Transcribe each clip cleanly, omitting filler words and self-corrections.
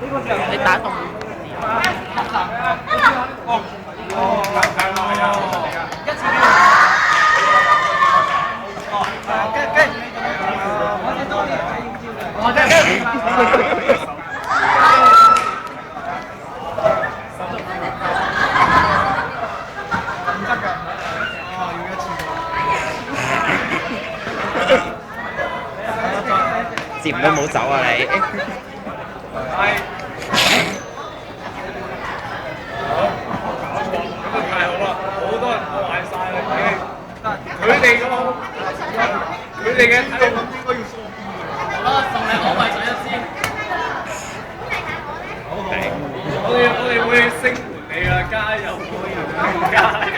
你打動接都冇走啊你！太好啦！好多人破壞晒啦，已經。佢哋嘅睇法應該要疏啲嘅。好啦，送你可惠水一支。我哋會聲援你啊！加油！加油！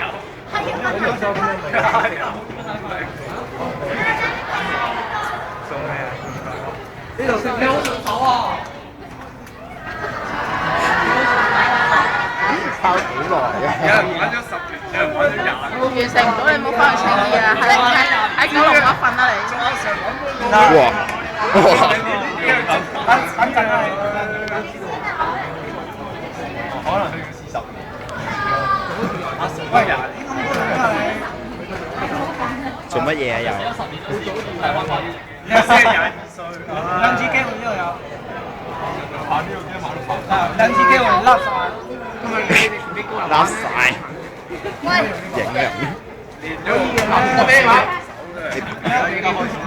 加油！送咩啊？呢度食你好順手啊！包幾耐啊？有人玩咗10年，有人玩咗20年。完成唔到，你冇翻去青衣啊！喺九龍嗰份啊你。哇！等陣啊！可能佢要40年。喂呀！做乜嘢啊又？你先係22歲。兩支機會呢度有。兩支機會甩晒。咁咪你高人甩晒。影人。連咗個俾你玩。你而家開始啦。